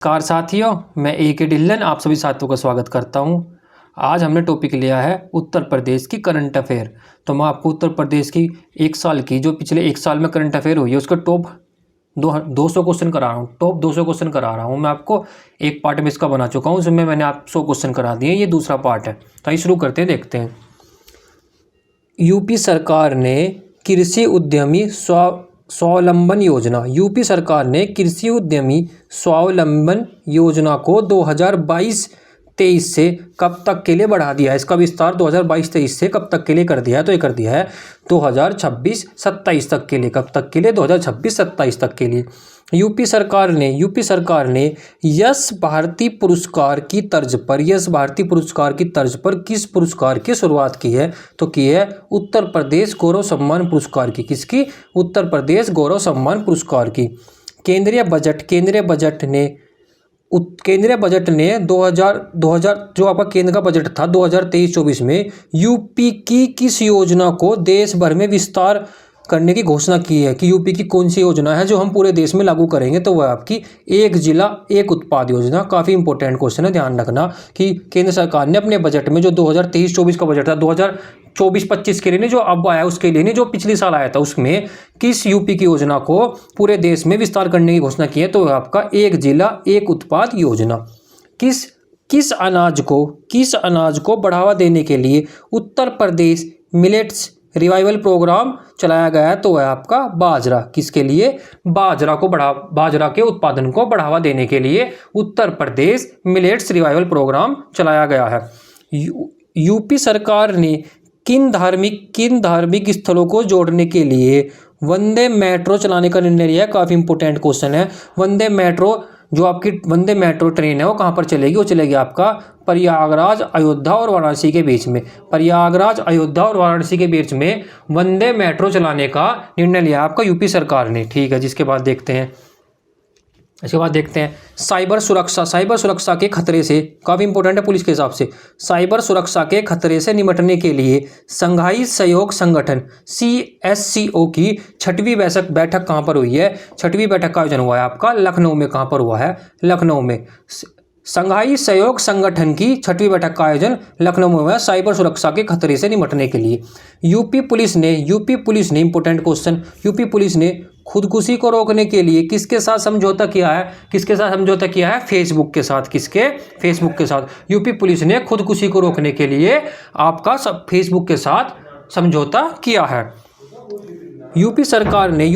Car साथियों, मैं ए के ढिल्लन आप सभी साथियों का स्वागत करता हूं। आज हमने टॉपिक लिया है उत्तर प्रदेश की करंट अफेयर। तो मैं आपको उत्तर प्रदेश की एक साल की जो पिछले एक साल में करंट अफेयर हुई है उसका टॉप 200 क्वेश्चन करा रहा हूँ। टॉप 200 क्वेश्चन करा रहा हूँ मैं आपको। एक पार्ट में इसका बना चुका हूँ, उसमें मैंने आप 100 क्वेश्चन करा दिए। ये दूसरा पार्ट है, तो आइए शुरू करते हैं, देखते हैं। यूपी सरकार ने कृषि उद्यमी स्वावलंबन योजना कृषि उद्यमी स्वावलंबन योजना को 2022-23 से कब तक के लिए बढ़ा दिया है। इसका विस्तार 2022-23 से कब तक के लिए कर दिया है, तो ये कर दिया है 2026-27 तक के लिए। कब तक के लिए? 2026-27 तक के लिए। यूपी सरकार ने यश भारती पुरस्कार की तर्ज पर किस पुरस्कार की शुरुआत की है, तो की है उत्तर प्रदेश गौरव सम्मान पुरस्कार की। किसकी? उत्तर प्रदेश गौरव सम्मान पुरस्कार की। केंद्रीय बजट ने 2000 जो आपका केंद्र का बजट था 2023-24 में यूपी की किस योजना को देश भर में विस्तार करने की घोषणा की है, कि यूपी की कौन सी योजना है जो हम पूरे देश में लागू करेंगे, तो वह आपकी एक जिला एक उत्पाद योजना। काफ़ी इंपॉर्टेंट क्वेश्चन है, ध्यान रखना कि केंद्र सरकार ने अपने बजट में जो 2023-24 का बजट था, 2024-25 के लिए नहीं जो अब आया उसके लिए नहीं, जो पिछले साल आया था उसमें किस यूपी की योजना को पूरे देश में विस्तार करने की घोषणा की है, तो वह आपका एक जिला एक उत्पाद योजना। किस अनाज को बढ़ावा देने के लिए Uttar Pradesh millets revival programme चलाया गया है, तो वह आपका बाजरा। किसके लिए? बाजरा के उत्पादन को बढ़ावा देने के लिए Uttar Pradesh millets revival programme चलाया गया है। यूपी सरकार ने किन धार्मिक स्थलों को जोड़ने के लिए वंदे मेट्रो चलाने का निर्णय लिया है? काफ़ी इंपॉर्टेंट क्वेश्चन है। वंदे मेट्रो ट्रेन है वो कहाँ पर चलेगी? वो चलेगी आपका प्रयागराज, अयोध्या और वाराणसी के बीच में। वंदे मेट्रो चलाने का निर्णय लिया आपका यूपी सरकार ने। ठीक है, इसके बाद देखते हैं साइबर सुरक्षा के खतरे से। काफ़ी इंपॉर्टेंट है पुलिस के हिसाब से। साइबर सुरक्षा के खतरे से निपटने के लिए संघाई सहयोग संगठन CSCO की 6वीं बैठक कहाँ पर हुई है? 6वीं बैठक का आयोजन हुआ है आपका लखनऊ में। कहाँ पर हुआ है? लखनऊ में। संघाई सहयोग संगठन की 6वीं बैठक का आयोजन लखनऊ में हुआ है साइबर सुरक्षा के खतरे से निपटने के लिए। यूपी पुलिस ने इंपॉर्टेंट क्वेश्चन, यूपी पुलिस ने खुदकुशी को रोकने के लिए किसके साथ समझौता किया है? फेसबुक के साथ। किसके? फेसबुक के साथ। यूपी पुलिस ने खुदकुशी को रोकने के लिए आपका फेसबुक के साथ समझौता किया है। यूपी सरकार ने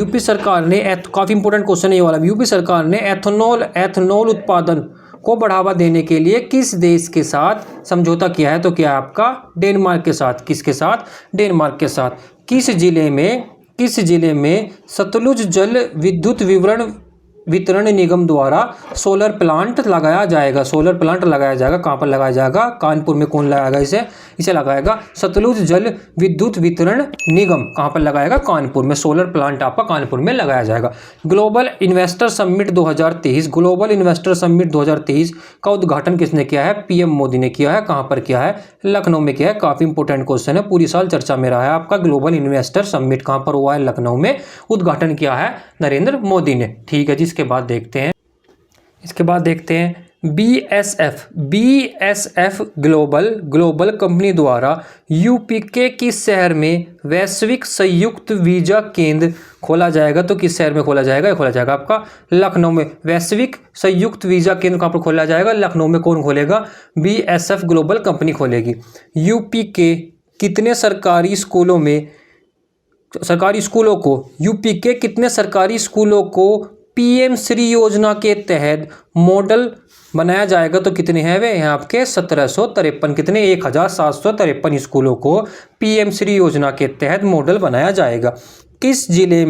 काफ़ी इंपॉर्टेंट क्वेश्चन है ये वाला। यूपी सरकार ने एथनॉल उत्पादन को बढ़ावा देने के लिए किस देश के साथ समझौता किया है, तो क्या है आपका डेनमार्क के साथ। किसके साथ? डेनमार्क के साथ। किस जिले में सतलुज जल विद्युत वितरण निगम द्वारा सोलर प्लांट लगाया जाएगा? कहाँ पर लगाया जाएगा? कानपुर में। कौन लगाएगा इसे लगाएगा सतलुज जल विद्युत वितरण निगम। कहाँ पर लगाएगा? कानपुर में। सोलर प्लांट आपका कानपुर में लगाया जाएगा। ग्लोबल इन्वेस्टर समिट 2023 का उद्घाटन किसने किया है? PM मोदी ने किया है। कहाँ पर किया है? लखनऊ में किया है। काफ़ी इंपॉर्टेंट क्वेश्चन है, पूरी साल चर्चा में रहा है आपका। ग्लोबल इन्वेस्टर समिट कहाँ पर हुआ है? लखनऊ में। उद्घाटन किया है नरेंद्र मोदी ने। ठीक है, इसके बाद देखते हैं BSF ग्लोबल कंपनी द्वारा यूपी के किस शहर में वैश्विक संयुक्त वीजा केंद्र खोला जाएगा, तो किस शहर में खोला जाएगा? खोला जाएगा आपका लखनऊ में। वैश्विक संयुक्त वीजा केंद्र कहाँ पर खोला जाएगा? लखनऊ में। कौन खोलेगा? BSF ग्लोबल कंपनी खोलेगी। यूपी के कितने सरकारी स्कूलों को PM श्री योजना के तहत मॉडल बनाया जाएगा, तो कितने हैं वे? यहाँ आपके 1753। कितने? 1753 स्कूलों को PM श्री योजना के तहत मॉडल बनाया जाएगा। किस जिले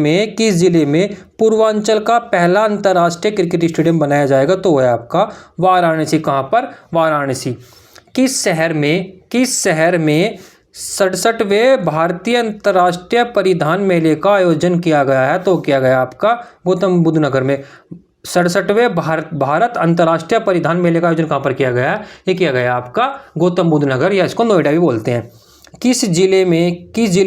में पूर्वांचल का पहला अंतर्राष्ट्रीय क्रिकेट स्टेडियम बनाया जाएगा, तो वह आपका वाराणसी। कहाँ पर? वाराणसी। किस शहर में 67वें भारतीय अंतर्राष्ट्रीय परिधान मेले का आयोजन किया गया है, तो किया गया आपका गौतम बुद्ध नगर में। 67वें भारत अंतर्राष्ट्रीय परिधान मेले का आयोजन कहाँ पर किया गया है? ये किया गया आपका गौतम बुद्ध नगर, या इसको नोएडा भी बोलते हैं। किस जिले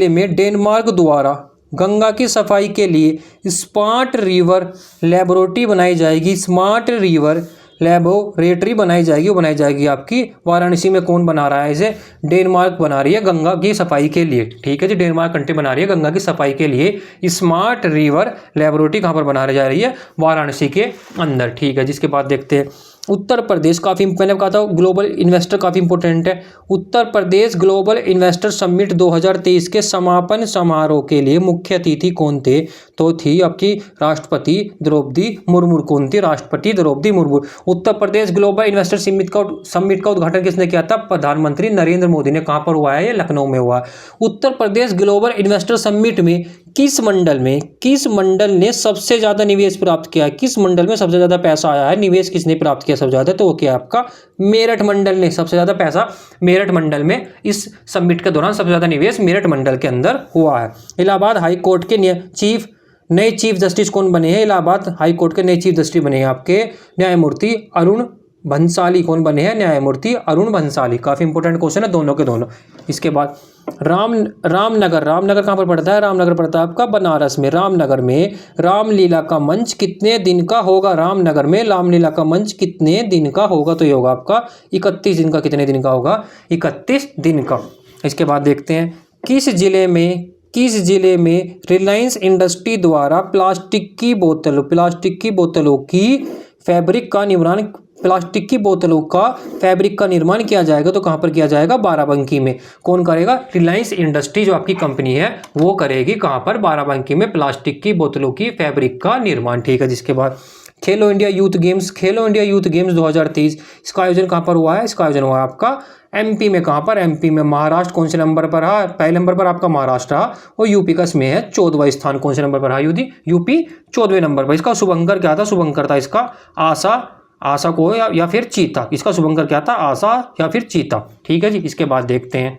में डेनमार्क द्वारा गंगा की सफाई के लिए स्मार्ट रिवर लेबोरेटरी बनाई जाएगी? स्मार्ट रिवर लेबोरेटरी बनाई जाएगी, वो बनाई जाएगी आपकी वाराणसी में। कौन बना रहा है इसे? डेनमार्क बना रही है गंगा की सफाई के लिए। ठीक है जी, डेनमार्क कंट्री बना रही है गंगा की सफाई के लिए स्मार्ट रिवर लेबोरेटरी। कहाँ पर बनाई जा रही है? वाराणसी के अंदर। ठीक है, जिसके बाद देखते हैं उत्तर प्रदेश। काफ़ी मैंने कहा था ग्लोबल इन्वेस्टर काफ़ी इंपॉर्टेंट है। Uttar Pradesh global investor summit 2023 के समापन समारोह के लिए मुख्य अतिथि कौन थे? तो थी आपकी राष्ट्रपति द्रौपदी मुर्मू। कौन थी? राष्ट्रपति Draupadi Murmu. Uttar Pradesh global investor summit का उद्घाटन किसने किया था? प्रधानमंत्री नरेंद्र मोदी ने। कहाँ पर हुआ है? ये लखनऊ में हुआ। Uttar Pradesh global investor summit में किस मंडल ने सबसे ज्यादा निवेश प्राप्त किया है? किस मंडल में सबसे ज्यादा पैसा आया है? निवेश किसने प्राप्त किया सबसे ज्यादा? तो वो क्या आपका मेरठ मंडल ने। सबसे ज्यादा पैसा मेरठ मंडल में इस समिट के दौरान सबसे ज्यादा निवेश मेरठ मंडल के अंदर हुआ है। इलाहाबाद हाई कोर्ट के नए चीफ जस्टिस कौन बने हैं? इलाहाबाद हाई कोर्ट के नए चीफ जस्टिस बने हैं आपके न्यायमूर्ति अरुण भंसाली। कौन बने हैं? न्यायमूर्ति अरुण भंसाली। काफी इंपॉर्टेंट क्वेश्चन है दोनों के दोनों। इसके बाद रामनगर कहाँ पर पड़ता है? रामनगर पड़ता है आपका बनारस में। रामनगर में रामलीला का मंच कितने दिन का होगा? रामनगर में रामलीला का मंच कितने दिन का होगा? तो ये होगा आपका 31 दिन का। कितने दिन का होगा? 31 दिन का। इसके बाद देखते हैं किस जिले में रिलायंस इंडस्ट्री द्वारा प्लास्टिक की बोतलों का फैब्रिक का निर्माण किया जाएगा? तो कहां पर किया जाएगा? बाराबंकी में। कौन करेगा? रिलायंस इंडस्ट्री जो आपकी कंपनी है वो करेगी। कहां पर? बाराबंकी में प्लास्टिक की बोतलों की फैब्रिक का निर्माण। ठीक है, जिसके बाद खेलो इंडिया यूथ गेम्स 2023 इसका आयोजन कहां पर हुआ है? इसका आयोजन हुआ है आपका एमपी में। कहां पर? एमपी में। महाराष्ट्र कौन से नंबर पर रहा? पहले नंबर पर आपका महाराष्ट्र रहा और यूपी का इसमें है 14वां स्थान। कौन से नंबर पर रहा? यूपी 14वें नंबर पर। इसका शुभंकर क्या था? शुभंकर था इसका आशा को या फिर चीता। इसका शुभंकर क्या था? आशा या फिर चीता। ठीक है जी, इसके बाद देखते हैं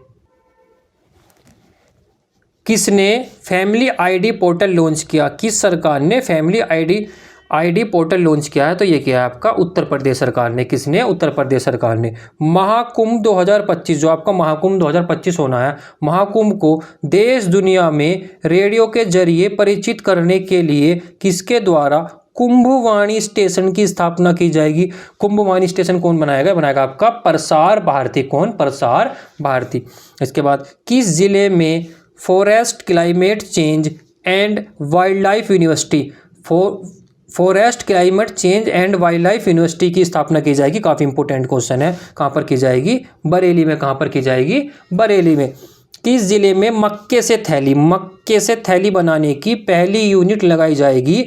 किसने फैमिली आईडी पोर्टल लॉन्च किया? किस सरकार ने फैमिली आईडी पोर्टल लॉन्च किया है? तो ये किया है आपका उत्तर प्रदेश सरकार ने। किसने? उत्तर प्रदेश सरकार ने। महाकुंभ 2025 जो आपका महाकुंभ 2025 होना है, महाकुंभ को देश दुनिया में रेडियो के जरिए परिचित करने के लिए किसके द्वारा कुंभवाणी स्टेशन की स्थापना की जाएगी? कुंभवाणी स्टेशन कौन बनाएगा आपका प्रसार भारती। कौन? प्रसार भारती। इसके बाद किस जिले में forest climate change and wild life university की स्थापना की जाएगी? काफी इंपोर्टेंट क्वेश्चन है। कहां पर की जाएगी? बरेली में। कहां पर की जाएगी? बरेली में। किस जिले में मक्के से थैली बनाने की पहली यूनिट लगाई जाएगी?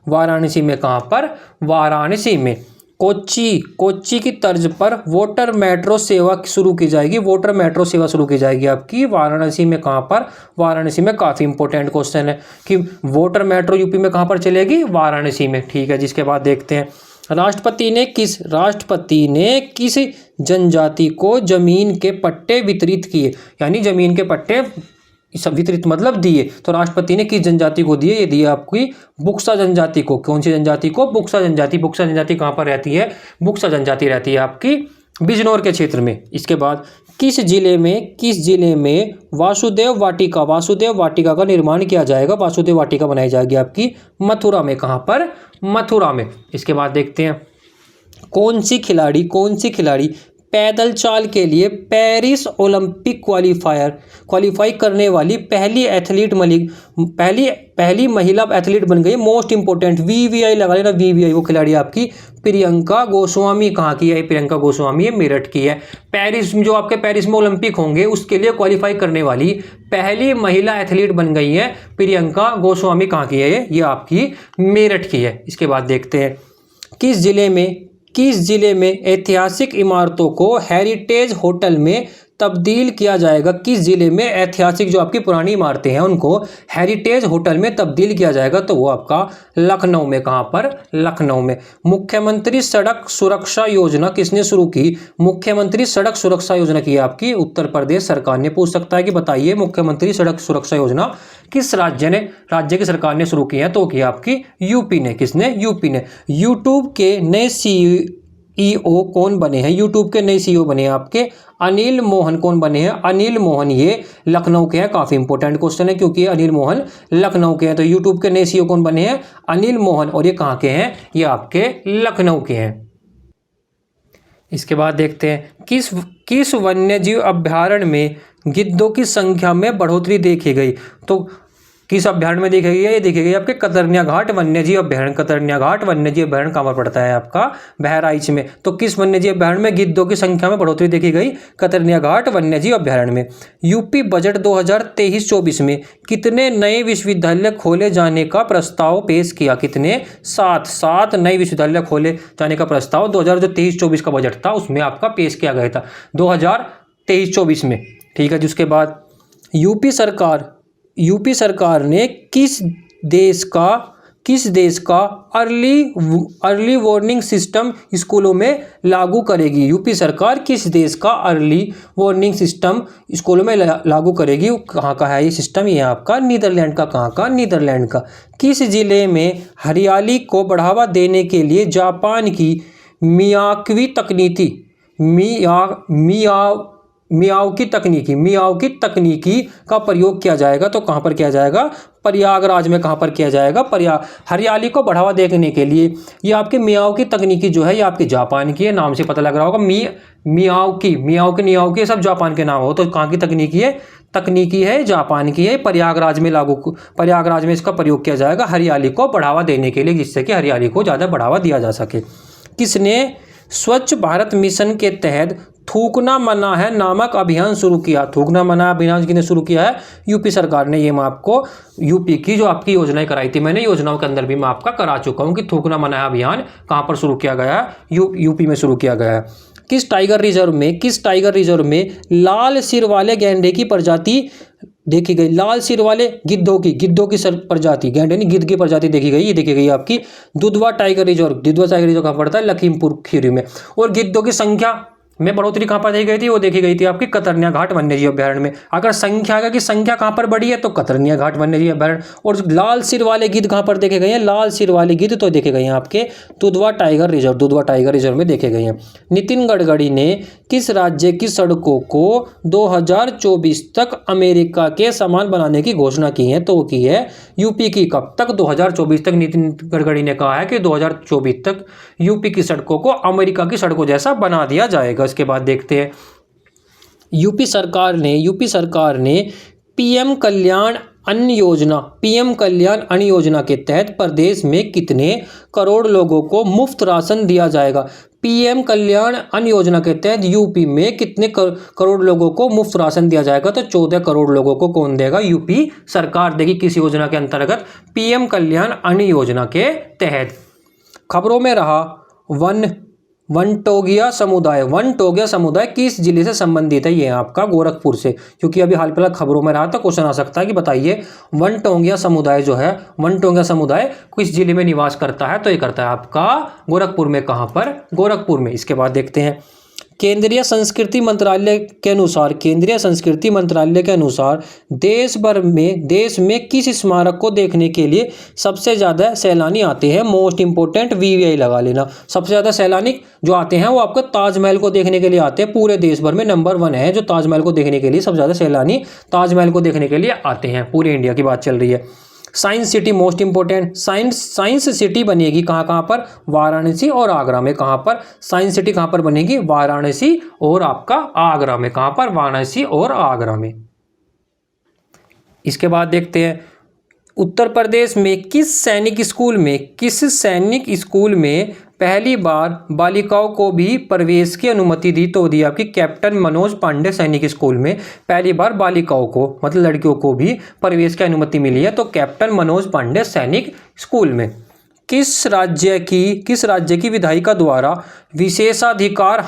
वाराणसी में। कहां पर? वाराणसी में। कोच्चि की तर्ज पर वाटर मेट्रो सेवा शुरू की जाएगी आपकी वाराणसी में। कहां पर? वाराणसी में। काफी इंपॉर्टेंट क्वेश्चन है कि वाटर मेट्रो यूपी में कहां पर चलेगी? वाराणसी में। ठीक है, जिसके बाद देखते हैं राष्ट्रपति ने किस जनजाति को जमीन के पट्टे वितरित किए? यानी जमीन के पट्टे वितरित मतलब दिए। तो राष्ट्रपति ने किस जनजाति को दिए? ये दिए आपकी बुक्सा जनजाति को। कौन सी जनजाति को? बुक्सा जनजाति कहां पर रहती है? बुक्सा जनजाति रहती है आपकी बिजनौर के क्षेत्र में। इसके बाद किस जिले में वासुदेव वाटिका का निर्माण किया जाएगा? वासुदेव वाटिका बनाई जाएगी आपकी मथुरा में। कहां पर? मथुरा में। इसके बाद देखते हैं कौन सी खिलाड़ी पैदल चाल के लिए पेरिस ओलंपिक क्वालिफाई करने वाली पहली महिला एथलीट बन गई? मोस्ट इंपोर्टेंट वीवीआई लगा लेना। वीवीआई वो खिलाड़ी आपकी प्रियंका गोस्वामी। कहाँ की है? प्रियंका गोस्वामी है मेरठ की है। पेरिस में ओलंपिक होंगे उसके लिए क्वालिफाई करने वाली पहली महिला एथलीट बन गई है प्रियंका गोस्वामी। कहाँ की है? ये आपकी मेरठ की है। इसके बाद देखते हैं किस जिले में ऐतिहासिक इमारतों को हेरिटेज होटल में तब्दील किया जाएगा? किस जिले में ऐतिहासिक जो आपकी पुरानी इमारतें हैं उनको हेरिटेज होटल में तब्दील किया जाएगा? तो वो आपका लखनऊ में। कहां पर? लखनऊ में। मुख्यमंत्री सड़क सुरक्षा योजना किसने शुरू की? मुख्यमंत्री सड़क सुरक्षा योजना की आपकी उत्तर प्रदेश सरकार ने। पूछ सकता है कि बताइए मुख्यमंत्री सड़क सुरक्षा योजना किस राज्य की सरकार ने शुरू की है? तो की आपकी यूपी ने। किसने? यूपी ने। यूट्यूब के नए सीईओ कौन बने हैं? यूट्यूब के नए सीईओ बने हैं आपके अनिल मोहन कौन बने हैं? अनिल मोहन ये लखनऊ के हैं। काफ़ी इंपॉर्टेंट क्वेश्चन है क्योंकि अनिल मोहन लखनऊ के हैं। तो यूट्यूब के नए सीईओ कौन बने हैं? अनिल मोहन। और ये कहाँ के हैं? ये आपके लखनऊ के हैं। इसके बाद देखते हैं किस वन्यजीव अभ्यारण्य में गिद्धों की संख्या में बढ़ोतरी देखी गई? तो किस अभ्यारण्य में देखी गई है? ये देखी गई आपके कतरनिया घाट वन्यजीव अभ्यारण्य। कतरनिया घाट वन्यजीव अभ्यारण्य कहाँ पर पड़ता है? आपका बहराइच में। तो किस वन्यजीव अभ्यारण्य में गिद्धों की संख्या में बढ़ोतरी देखी गई? कतरनिया घाट वन्यजीव अभ्यारण्य में। यूपी बजट 2023-24 में कितने नए विश्वविद्यालय खोले जाने का प्रस्ताव पेश किया? कितने? 7 नए विश्वविद्यालय खोले जाने का प्रस्ताव 2023-24 का बजट था, उसमें आपका पेश किया गया था 2023-24 में। ठीक है। जिसके बाद यूपी सरकार ने किस देश का अर्ली वार्निंग सिस्टम स्कूलों में लागू करेगी? यूपी सरकार किस देश का अर्ली वार्निंग सिस्टम स्कूलों में लागू करेगी? कहाँ का है ये सिस्टम? ये आपका नीदरलैंड का। कहाँ का? नीदरलैंड का। किस जिले में हरियाली को बढ़ावा देने के लिए जापान की मियावाकी तकनीकी का प्रयोग किया जाएगा? तो कहाँ पर किया जाएगा? प्रयागराज में। कहाँ पर किया जाएगा? हरियाली को बढ़ावा देने के लिए ये आपके मियावाकी तकनीकी जो है ये आपके जापान की है। नाम से पता लग रहा होगा। मियावाकी सब जापान के नाम हो। तो कहाँ की तकनीकी है? जापान की है। प्रयागराज में इसका प्रयोग किया जाएगा हरियाली को बढ़ावा देने के लिए, जिससे कि हरियाली को ज़्यादा बढ़ावा दिया जा सके। किसने स्वच्छ भारत मिशन के तहत थूकना मना है नामक अभियान शुरू किया? थूकना मना अभियान किसने शुरू किया है? यूपी सरकार ने। ये मैं आपको यूपी की जो आपकी योजनाएं कराई थी, मैंने योजनाओं के अंदर भी मैं आपका करा चुका हूं कि थूकना मना है अभियान कहां पर शुरू किया गया है? यूपी में शुरू किया गया है। किस टाइगर रिजर्व में लाल सिर वाले गैंडे की प्रजाति देखी गई? लाल सिर वाले गिद्धों की प्रजाति, गैंडे नहीं गिद्ध की प्रजाति देखी गई। ये देखी गई आपकी दुधवा टाइगर रिजर्व कहाँ पड़ता है? लखीमपुर खीरी में। और गिद्धों की संख्या में बढ़ोतरी कहाँ पर देखी गई थी? वो देखी गई थी आपकी कतरनिया घाट वन्यजीव अभ्यारण्य में। अगर संख्या कहाँ पर बढ़ी है तो कतरनिया घाट वन्यजीव अभ्यारण्य। और लाल सिर वाले गिद्ध कहाँ पर देखे गए हैं? लाल सिर वाले गिद्ध तो देखे गए हैं आपके दुधवा टाइगर रिजर्व में देखे गए हैं। नितिन गडकरी ने किस राज्य की सड़कों को 2024 तक अमेरिका के समान बनाने की घोषणा की है? तो वो की है यूपी की। कब तक? 2024 तक नितिन गडकरी ने कहा है कि 2024 तक यूपी की सड़कों को अमेरिका की सड़कों जैसा बना दिया जाएगा। इसके बाद देखते हैं यूपी सरकार ने पीएम कल्याण अन्न योजना के तहत प्रदेश में कितने करोड़ लोगों को मुफ्त राशन दिया जाएगा? पीएम कल्याण अन्न योजना के तहत यूपी में कितने करोड़ लोगों को मुफ्त राशन दिया जाएगा? तो 14 करोड़ लोगों को कौन देगा? यूपी सरकार देगी। किस योजना के अंतर्गत? पीएम कल्याण अन्न योजना के तहत। खबरों में रहा वनटोगिया समुदाय किस जिले से संबंधित है? ये आपका गोरखपुर से, क्योंकि अभी हाल फिलहाल खबरों में रहा था। क्वेश्चन आ सकता है कि बताइए वनटोगिया समुदाय किस जिले में निवास करता है? तो ये करता है आपका गोरखपुर में। कहाँ पर? गोरखपुर में। इसके बाद देखते हैं केंद्रीय संस्कृति मंत्रालय के अनुसार देश में किस स्मारक को देखने के लिए सबसे ज़्यादा सैलानी आते हैं? मोस्ट इंपोर्टेंट वीवीआई लगा लेना। सबसे ज़्यादा सैलानी जो आते हैं वो आपका ताजमहल को देखने के लिए आते हैं। पूरे देश भर में नंबर 1 है जो ताजमहल को देखने के लिए सबसे ज़्यादा सैलानी ताजमहल को देखने के लिए आते हैं। पूरे इंडिया की बात चल रही है। Science city most important. Science city बनेगी कहाँ पर? वाराणसी और आगरा में। कहाँ पर? साइंस सिटी कहाँ पर बनेगी? वाराणसी और आपका आगरा में। कहाँ पर? वाराणसी और आगरा में। इसके बाद देखते हैं उत्तर प्रदेश में किस सैनिक स्कूल में पहली बार बालिकाओं को भी प्रवेश की अनुमति दी? तो दी आपकी कैप्टन मनोज पांडे सैनिक स्कूल में पहली बार बालिकाओं को मतलब लड़कियों को भी प्रवेश की अनुमति मिली है। तो कैप्टन मनोज पांडे सैनिक स्कूल में। किस राज्य की विधायिका द्वारा विशेषाधिकार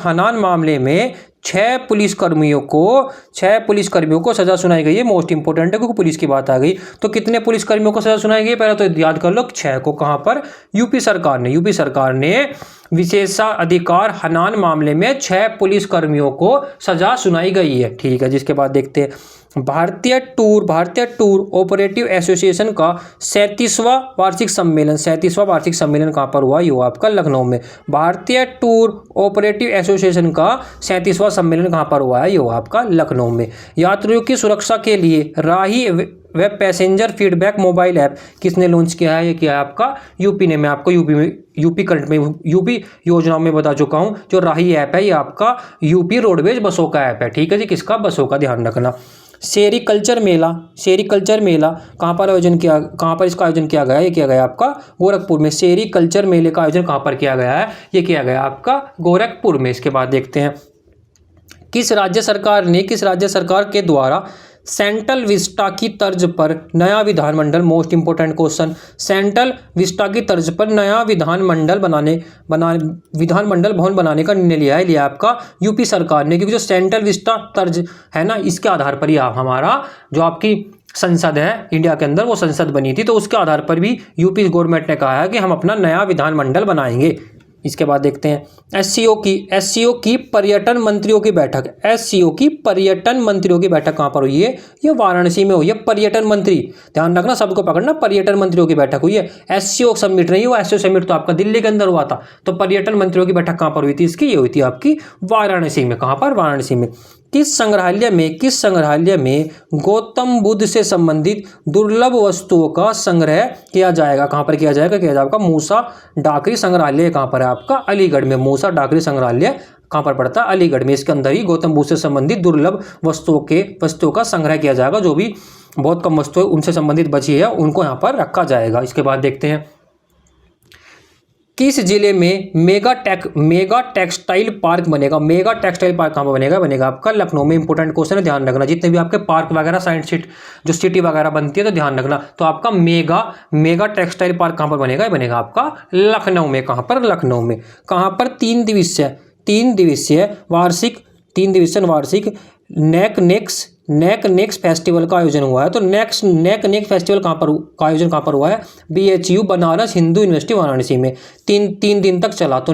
हनन मामले में 6 पुलिसकर्मियों को सजा सुनाई गई है? मोस्ट इंपोर्टेंट है क्योंकि पुलिस की बात आ गई। तो कितने पुलिसकर्मियों को सजा सुनाई गई? पहले तो याद कर लो 6 को। कहां पर? यूपी सरकार ने विशेषाधिकार हनन मामले में 6 पुलिसकर्मियों को सजा सुनाई गई है। ठीक है। जिसके बाद देखते हैं भारतीय टूर ऑपरेटिव एसोसिएशन का 37वां वार्षिक सम्मेलन कहाँ पर हुआ? ये हुआ आपका लखनऊ में। भारतीय टूर ऑपरेटिव एसोसिएशन का 37वां सम्मेलन कहाँ पर हुआ है? ये हुआ आपका लखनऊ में। यात्रियों की सुरक्षा के लिए राही व पैसेंजर फीडबैक मोबाइल ऐप किसने लॉन्च किया है? ये किया है आपका यूपी ने। मैं आपको यूपी योजनाओं में बता चुका हूँ। जो राही ऐप है ये आपका यूपी रोडवेज बसों का ऐप है। ठीक है जी, किसका? बसों का, ध्यान रखना। सेरीकल्चर मेला कहाँ पर इसका आयोजन किया गया है? ये किया गया आपका गोरखपुर में। सेरीकल्चर मेले का आयोजन कहाँ पर किया गया है? ये किया गया आपका गोरखपुर में। इसके बाद देखते हैं किस राज्य सरकार के द्वारा सेंट्रल विस्टा की तर्ज पर नया विधानमंडल, most important question, central Vista की तर्ज पर नया विधानमंडल भवन बनाने का निर्णय लिया आपका यूपी सरकार ने। क्योंकि जो सेंट्रल विस्टा तर्ज है ना, इसके आधार पर ही हमारा जो आपकी संसद है इंडिया के अंदर, वो संसद बनी थी। तो उसके आधार पर भी यूपी गवर्नमेंट ने कहा है कि हम अपना नया विधानमंडल बनाएंगे। इसके बाद देखते हैं एससीओ की पर्यटन मंत्रियों की बैठक कहाँ पर हुई है? ये वाराणसी में हुई है। पर्यटन मंत्री, ध्यान रखना, सबको पकड़ना, पर्यटन मंत्रियों की बैठक हुई है। एससीओ समिट नहीं हुआ, एससीओ समिट तो आपका दिल्ली के अंदर हुआ था। तो पर्यटन मंत्रियों की बैठक कहाँ पर हुई थी इसकी? ये हुई थी आपकी वाराणसी में। कहाँ पर? वाराणसी में। किस संग्रहालय में गौतम बुद्ध से संबंधित दुर्लभ वस्तुओं का संग्रह किया जाएगा? कहाँ पर किया जाएगा? आपका मूसा डाकरी संग्रहालय कहाँ पर है? आपका अलीगढ़ में। मूसा डाकरी संग्रहालय कहाँ पर पड़ता है? अलीगढ़ में। इसके अंदर ही गौतम बुद्ध से संबंधित दुर्लभ वस्तुओं का संग्रह किया जाएगा। जो भी बहुत कम वस्तुएं उनसे संबंधित बची है उनको यहाँ पर रखा जाएगा। इसके बाद देखते हैं किस जिले में मेगा टेक्सटाइल पार्क बनेगा? मेगा टेक्सटाइल पार्क कहाँ पर बनेगा आपका लखनऊ में। इंपोर्टेंट क्वेश्चन है, ध्यान रखना। जितने भी आपके पार्क वगैरह साइंस जो सिटी वगैरह बनती है तो ध्यान रखना। तो आपका मेगा टेक्सटाइल पार्क कहाँ पर बनेगा आपका लखनऊ में। कहाँ पर? लखनऊ में। कहाँ पर? 3 दिवसीय वार्षिक नेक्स्ट फेस्टिवल का आयोजन हुआ है। तो नेक्स्ट फेस्टिवल का आयोजन कहाँ पर हुआ है? BHU बनारस हिंदू यूनिवर्सिटी वाराणसी में। तीन दिन तक चला। तो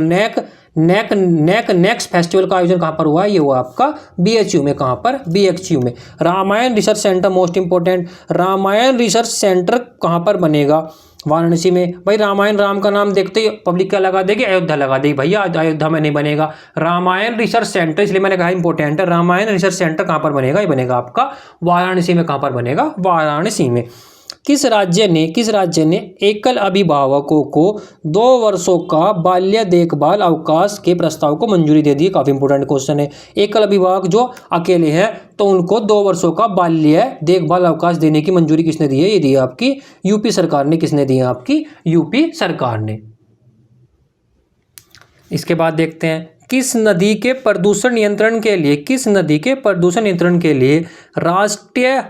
नेक्स्ट फेस्टिवल का आयोजन कहाँ पर हुआ है? ये हुआ आपका BHU में। कहाँ पर? BHU में। Ramayana research centre, most important, Ramayana research centre कहाँ पर बनेगा? वाराणसी में। भाई रामायण, राम का नाम देखते ही पब्लिक क्या लगा देगी? अयोध्या लगा देगी। भैया अयोध्या में नहीं बनेगा। रामायण रिसर्च सेंटर, इसलिए मैंने कहा इंपोर्टेंट है। रामायण रिसर्च सेंटर कहाँ पर बनेगा? ये बनेगा आपका वाराणसी में। कहाँ पर बनेगा? वाराणसी में। किस राज्य ने एकल अभिभावकों को 2 वर्षों का बाल्य देखभाल अवकाश के प्रस्ताव को मंजूरी दे दी? काफी इंपोर्टेंट क्वेश्चन है। एकल अभिभावक जो अकेले हैं तो उनको 2 वर्षों का बाल्य देखभाल अवकाश देने की मंजूरी किसने दी है? ये दी है आपकी यूपी सरकार ने। किसने दी है? आपकी यूपी सरकार ने। इसके बाद देखते हैं किस नदी के प्रदूषण नियंत्रण के लिए राष्ट्रीय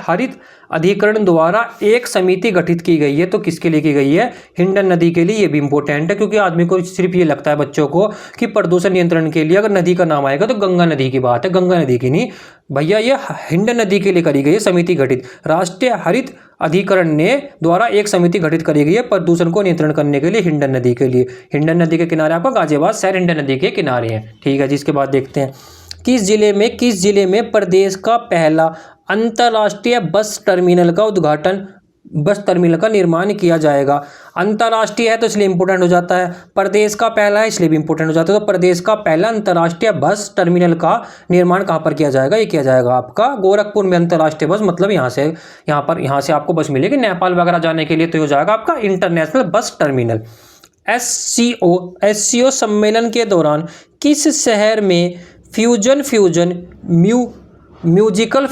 हरित अधिकरण द्वारा एक समिति गठित की गई है? तो किसके लिए की गई है? हिंडन नदी के लिए। ये भी इंपॉर्टेंट है क्योंकि आदमी को सिर्फ ये लगता है बच्चों को कि प्रदूषण नियंत्रण के लिए अगर नदी का नाम आएगा तो गंगा नदी की बात है। गंगा नदी की नहीं भैया, ये हिंडन नदी के लिए करी गई है समिति गठित। राष्ट्रीय हरित अधिकरण ने द्वारा एक समिति गठित करी गई है प्रदूषण को नियंत्रण करने के लिए हिंडन नदी के लिए। हिंडन नदी के किनारे आपका गाजियाबाद शहर हिंडन नदी के किनारे है। ठीक है जी। इसके बाद देखते हैं किस जिले में प्रदेश का पहला अंतर्राष्ट्रीय बस टर्मिनल का निर्माण किया जाएगा? अंतर्राष्ट्रीय है तो इसलिए इंपोर्टेंट हो जाता है। प्रदेश का पहला है इसलिए भी इंपोर्टेंट हो जाता है। तो प्रदेश का पहला अंतर्राष्ट्रीय बस टर्मिनल का निर्माण कहाँ पर किया जाएगा? ये किया जाएगा आपका गोरखपुर में। अंतर्राष्ट्रीय बस मतलब यहाँ से आपको बस मिलेगी नेपाल वगैरह जाने के लिए, तो हो जाएगा आपका इंटरनेशनल बस टर्मिनल। एससीओ सम्मेलन के दौरान किस शहर में फ्यूजन म्यूजिकल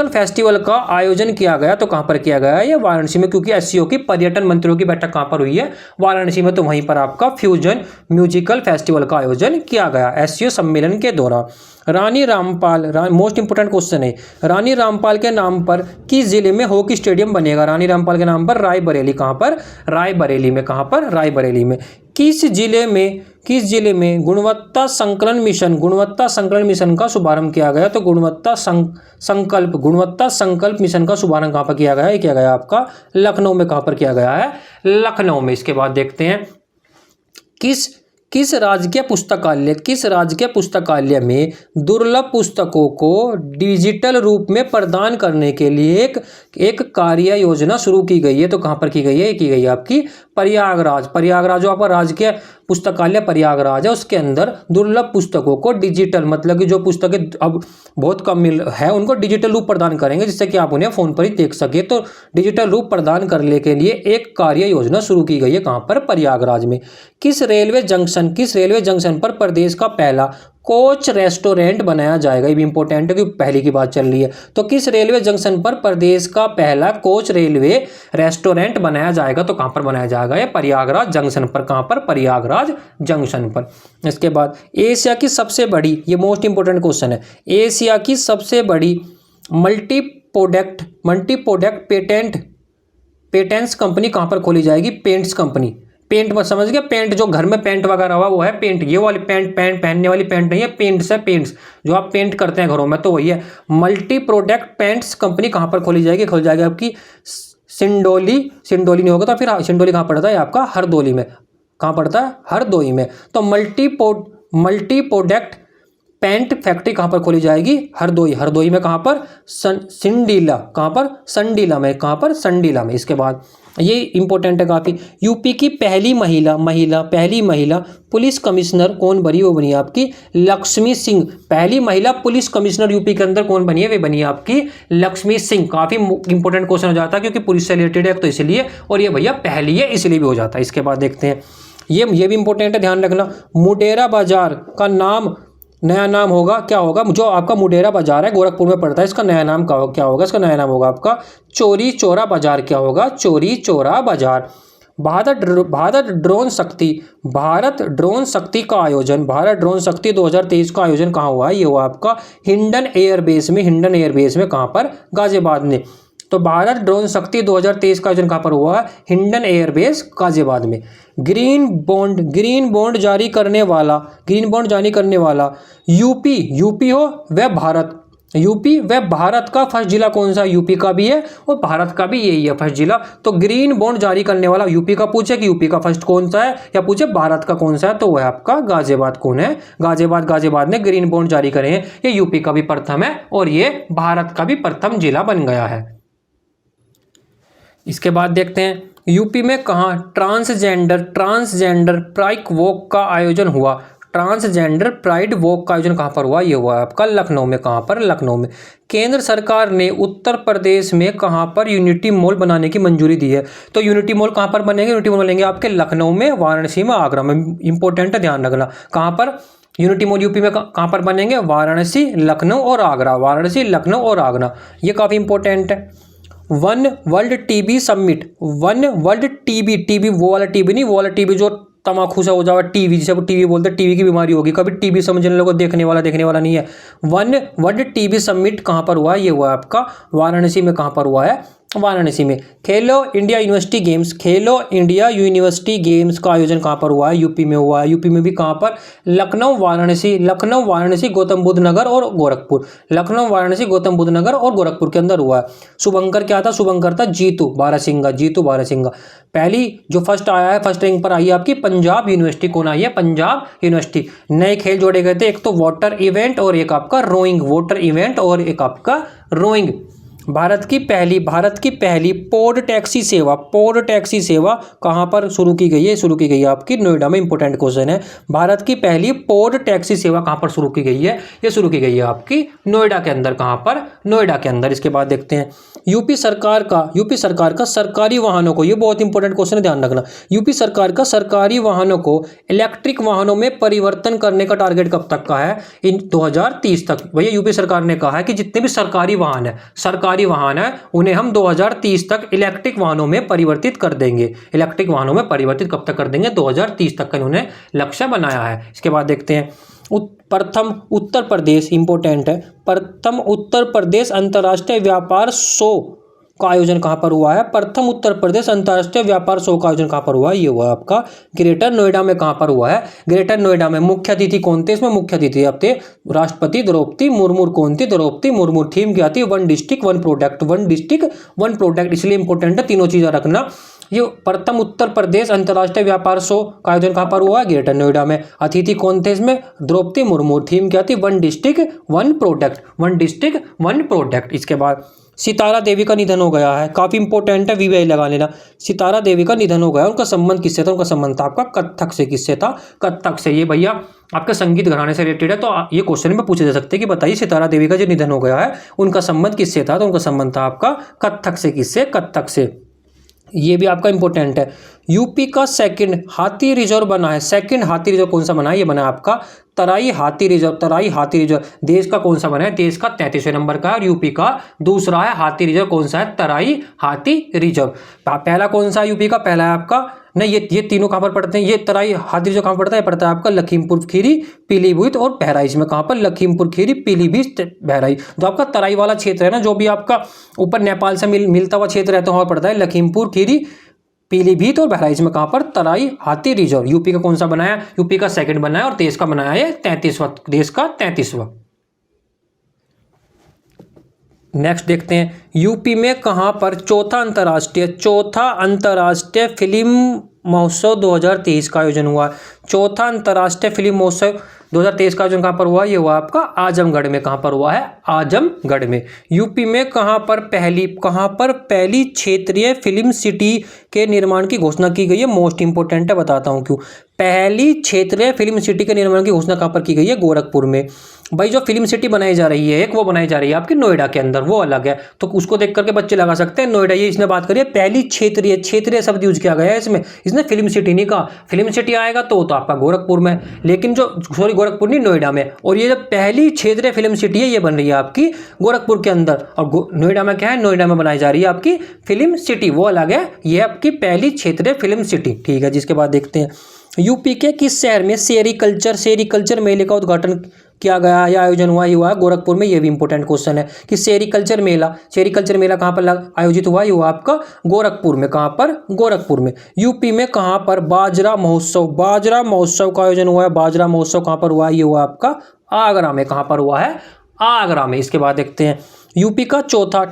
फेस्टिवल का आयोजन किया गया? तो कहाँ पर किया गया है? ये वाराणसी में। क्योंकि एससीओ की पर्यटन मंत्रियों की बैठक कहाँ पर हुई है? वाराणसी में। तो वहीं पर आपका फ्यूजन म्यूजिकल फेस्टिवल का आयोजन किया गया एससीओ सम्मेलन के दौरान। Rani Rampal, most important question है, रानी रामपाल के नाम पर किस जिले में हॉकी स्टेडियम बनेगा? रानी रामपाल के नाम पर रायबरेली। कहाँ पर? रायबरेली में। कहाँ पर? रायबरेली में। किस जिले में गुणवत्ता संकलन मिशन का शुभारंभ किया गया? तो गुणवत्ता संकल्प मिशन का शुभारंभ कहाँ पर किया गया है? किया गया आपका लखनऊ में। कहाँ पर किया गया है? लखनऊ में। इसके बाद देखते हैं किस राजकीय पुस्तकालय में दुर्लभ पुस्तकों को डिजिटल रूप में प्रदान करने के लिए एक कार्य योजना शुरू की गई है? तो कहाँ पर की गई है? की गई है आपकी प्रयागराज जो आपका राजकीय पुस्तकालय प्रयागराज है, उसके अंदर दुर्लभ पुस्तकों को डिजिटल, मतलब कि जो पुस्तकें अब बहुत कम मिल है उनको डिजिटल रूप प्रदान करेंगे, जिससे कि आप उन्हें फोन पर ही देख सके। तो डिजिटल रूप प्रदान करने के लिए एक कार्य योजना शुरू की गई है। कहाँ पर? प्रयागराज में। किस रेलवे जंक्शन पर प्रदेश का पहला कोच रेस्टोरेंट बनाया जाएगा? ये भी इंपॉर्टेंट है कि पहले की बात चल रही है। तो किस रेलवे जंक्शन पर प्रदेश का पहला कोच रेलवे रेस्टोरेंट बनाया जाएगा? तो कहां पर बनाया जाएगा? ये प्रयागराज जंक्शन पर। कहां पर? प्रयागराज जंक्शन पर। इसके बाद एशिया की सबसे बड़ी, ये मोस्ट इंपॉर्टेंट क्वेश्चन है, एशिया की सबसे बड़ी मल्टी प्रोडक्ट पेटेंट्स कंपनी कहां पर खोली जाएगी? Paints company. पेंट मत समझ गया, पेंट जो घर में पेंट वगैरह हुआ वो है पेंट, ये वाली पेंट पहनने वाली पेंट नहीं है, पेंट्स है, पेंट्स जो आप पेंट करते हैं घरों में, तो वही है। मल्टी प्रोडक्ट पेंट्स कंपनी कहां पर खोली जाएगी? खोली जाएगी आपकी सिंडोली नहीं होगा तो फिर सिंडोली कहां पड़ता है? आपका हरदोई में। कहां पड़ता है? हरदोई में। तो मल्टी प्रोडक्ट पेंट फैक्ट्री कहां पर खोली जाएगी? हरदोई में। कहां पर? सिंडीला। कहां पर? संडीला में। कहां पर? संडीला में। इसके बाद ये इंपॉर्टेंट है काफी, यूपी की पहली महिला पुलिस कमिश्नर कौन बनी? वो बनी आपकी लक्ष्मी सिंह। पहली महिला पुलिस कमिश्नर यूपी के अंदर कौन बनी है? वे बनी है आपकी लक्ष्मी सिंह। काफी इंपॉर्टेंट क्वेश्चन हो जाता है क्योंकि पुलिस से रिलेटेड है तो इसलिए, और ये भैया पहली है इसलिए भी हो जाता है। इसके बाद देखते हैं, ये भी इंपॉर्टेंट है, ध्यान रखना। मुडेरा बाजार का नया नाम होगा, क्या होगा? जो आपका मुडेरा बाजार है गोरखपुर में पड़ता है, इसका नया नाम क्या होगा? इसका नया नाम होगा आपका चोरी चौरा बाजार। क्या होगा? चोरी चौरा बाजार। भारत ड्रोन शक्ति का आयोजन, भारत ड्रोन शक्ति 2023 का आयोजन कहाँ हुआ है? ये हुआ आपका हिंडन एयरबेस में। कहाँ पर? गाजियाबाद में। तो भारत ड्रोन शक्ति 2023 का आयोजन कहाँ पर हुआ है? हिंडन एयरबेस गाजियाबाद में। ग्रीन बॉन्ड जारी करने वाला यूपी व भारत का फर्स्ट जिला कौन सा? यूपी का भी है और भारत का भी यही है फर्स्ट जिला। तो ग्रीन बॉन्ड जारी करने वाला यूपी का पूछे कि यूपी का फर्स्ट कौन सा है, या पूछे भारत का कौन सा है, तो वह आपका गाजियाबाद। कौन है? गाजियाबाद ने ग्रीन बॉन्ड जारी करे हैं। ये यूपी का भी प्रथम है और ये भारत का भी प्रथम जिला बन गया है। इसके बाद देखते हैं, यूपी में कहाँ ट्रांसजेंडर प्राइड वॉक का आयोजन हुआ? ट्रांसजेंडर प्राइड वॉक का आयोजन कहाँ पर हुआ? ये हुआ आपका लखनऊ में। कहाँ पर? लखनऊ में। केंद्र सरकार ने उत्तर प्रदेश में कहाँ पर यूनिटी मॉल बनाने की मंजूरी दी है? तो यूनिटी मॉल कहाँ पर बनेंगे? यूनिटी मॉल बनेंगे आपके लखनऊ में, वाराणसी में, आगरा में। इंपॉर्टेंट है, ध्यान रखना। कहाँ पर यूनिटी मॉल यूपी में कहाँ पर बनेंगे? वाराणसी, लखनऊ और आगरा। वाराणसी, लखनऊ और आगरा, ये काफ़ी इंपॉर्टेंट है। वन वर्ल्ड टीबी वो वाला टीबी नहीं, वो वाला टीबी जो तमाकू से हो जाएगा, टीबी जिसे टीबी बोलते हैं, टीबी की बीमारी होगी। कभी टीबी समझने लोगों को देखने वाला नहीं है। वन वर्ल्ड टीबी समिट कहाँ पर हुआ? ये हुआ आपका वाराणसी में। कहाँ पर हुआ है? वाराणसी में। खेलो इंडिया यूनिवर्सिटी गेम्स का आयोजन कहाँ पर हुआ है? यूपी में हुआ है। यूपी में भी कहाँ पर? लखनऊ, वाराणसी, गौतम बुद्ध नगर और गोरखपुर। लखनऊ, वाराणसी, गौतम बुद्ध नगर और गोरखपुर के अंदर हुआ है। शुभंकर क्या था? शुभंकर था जीतू बारासिंगा। पहली जो फर्स्ट आया है, फर्स्ट रैंक पर आई है आपकी पंजाब यूनिवर्सिटी। कौन आई है? पंजाब यूनिवर्सिटी। नए खेल जोड़े गए थे, एक तो वाटर इवेंट और एक आपका रोइंग। भारत की पहली पोड टैक्सी सेवा कहाँ पर शुरू की गई है? शुरू की गई है आपकी नोएडा में। इंपॉर्टेंट क्वेश्चन है, भारत की पहली पोड टैक्सी सेवा कहाँ पर शुरू की गई है? ये शुरू की गई है आपकी नोएडा के अंदर। कहाँ पर? नोएडा के अंदर। इसके बाद देखते हैं, यूपी सरकार का सरकारी वाहनों को, ये बहुत इंपॉर्टेंट क्वेश्चन है, ध्यान रखना। यूपी सरकार का सरकारी वाहनों को इलेक्ट्रिक वाहनों में परिवर्तन करने का टारगेट कब तक का है? इन 2030 तक। भैया यूपी सरकार ने कहा है कि जितने भी सरकारी वाहन है उन्हें हम 2030 तक इलेक्ट्रिक वाहनों में परिवर्तित कर देंगे। इलेक्ट्रिक वाहनों में परिवर्तित कब तक कर देंगे? 2030 तक का इन्होंने लक्ष्य बनाया है। इसके बाद देखते हैं, प्रथम उत्तर प्रदेश, इंपॉर्टेंट है, प्रथम उत्तर प्रदेश अंतर्राष्ट्रीय व्यापार शो का आयोजन कहाँ पर हुआ है? प्रथम उत्तर प्रदेश अंतर्राष्ट्रीय व्यापार शो का आयोजन कहाँ पर हुआ है? ये हुआ आपका ग्रेटर नोएडा में। कहाँ पर हुआ है? ग्रेटर नोएडा में। मुख्य अतिथि कौन थे इसमें? मुख्य अतिथि अब थे राष्ट्रपति द्रौपदी मुर्मू। कौन थी? द्रौपदी मुर्मू। थीम क्या थी? One district one product. इसलिए इंपॉर्टेंट है, तीनों चीजें रखना। ये प्रथम उत्तर प्रदेश अंतर्राष्ट्रीय व्यापार शो का आयोजन कहाँ पर हुआ है? ग्रेटर नोएडा में। अतिथि कौन थे इसमें? द्रौपदी मुर्मू। थीम क्या थी? One district one product, one district one product. इसके बाद सितारा देवी का निधन हो गया है, काफ़ी इंपॉर्टेंट है, वीवीआई लगा लेना। सितारा देवी का निधन हो गया, उनका संबंध किससे था? उनका संबंध था आपका कथक से। किससे था? कथक से। ये भैया आपका संगीत घराने से रिलेटेड है, तो ये क्वेश्चन में पूछे जा सकते हैं कि बताइए सितारा देवी का जो निधन हो गया है उनका संबंध किससे था? तो उनका संबंध था आपका कथक से। किससे? कथक से। ये भी आपका इंपॉर्टेंट है। यूपी का सेकंड हाथी रिजर्व बना है। सेकंड हाथी रिजर्व कौन सा बना है? ये बना है आपका तराई हाथी रिजर्व। तराई हाथी रिजर्व देश का कौन सा बना है? देश का 33वें नंबर का है, और यूपी का दूसरा है हाथी रिजर्व। कौन सा है? तराई हाथी रिजर्व। पहला कौन सा यूपी का? पहला है आपका नहीं, ये तीनों कहाँ पर पड़ते हैं? ये तराई हाथी रिजर्व कहाँ पड़ता है? पड़ता है आपका लखीमपुर खीरी, पीलीभीत और बहराइच में। कहाँ पर? लखीमपुर खीरी, पीलीभीत, बहराइच। जो आपका तराई वाला क्षेत्र है ना, जो भी आपका ऊपर नेपाल से मिलता हुआ क्षेत्र है, तो वहाँ पड़ता है लखीमपुर खीरी, पीलीभीत और बहराइच में। कहाँ पर? तराई हाथी रिजर्व। यूपी का कौन सा बनाया? यूपी का सेकंड बनाया, और देश का बनाया है 33वां, देश का 33वां। नेक्स्ट देखते हैं, यूपी में कहाँ पर चौथा अंतर्राष्ट्रीय फिल्म महोत्सव 2023 का आयोजन हुआ? चौथा अंतर्राष्ट्रीय फिल्म महोत्सव 2023 का आयोजन कहाँ पर हुआ? ये हुआ आपका आजमगढ़ में। कहाँ पर हुआ है? आजमगढ़ में। यूपी में कहाँ पर पहली क्षेत्रीय फिल्म सिटी के निर्माण की घोषणा की गई है? मोस्ट इंपोर्टेंट है, बताता हूँ क्यों। पहली क्षेत्रीय फिल्म सिटी के निर्माण की घोषणा कहाँ पर की गई है? गोरखपुर में। भाई जो फिल्म सिटी बनाई जा रही है एक, वो बनाई जा रही है आपकी नोएडा के अंदर, वो अलग है, तो उसको देख करके बच्चे लगा सकते हैं नोएडा। ये इसने बात करी है पहली क्षेत्रीय शब्द यूज किया गया है इसमें, इसने फिल्म सिटी नहीं कहा। फिल्म सिटी आएगा तो आपका गोरखपुर में, लेकिन गोरखपुर नहीं, नोएडा में। और ये जो पहली क्षेत्रीय फिल्म सिटी है ये बन रही है आपकी गोरखपुर के अंदर, और नोएडा में क्या है? नोएडा में बनाई जा रही है आपकी फिल्म सिटी, वो अलग है। ये आपकी पहली क्षेत्रीय फिल्म सिटी, ठीक है। जिसके बाद देखते हैं, यूपी के किस शहर में सेरीकल्चर मेले का उद्घाटन किया गया या आयोजन हुआ? ही हुआ है गोरखपुर में। ये भी इंपॉर्टेंट क्वेश्चन है कि सेरीकल्चर मेला कहाँ पर आयोजित हुआ? ये हुआ आपका गोरखपुर में। कहाँ पर? गोरखपुर में। यूपी में कहाँ पर बाजरा महोत्सव का आयोजन हुआ है? बाजरा महोत्सव कहाँ पर हुआ? ये हुआ आपका आगरा में। कहाँ पर हुआ है? आगरा में। इसके बाद देखते हैं, यूपी का चौथा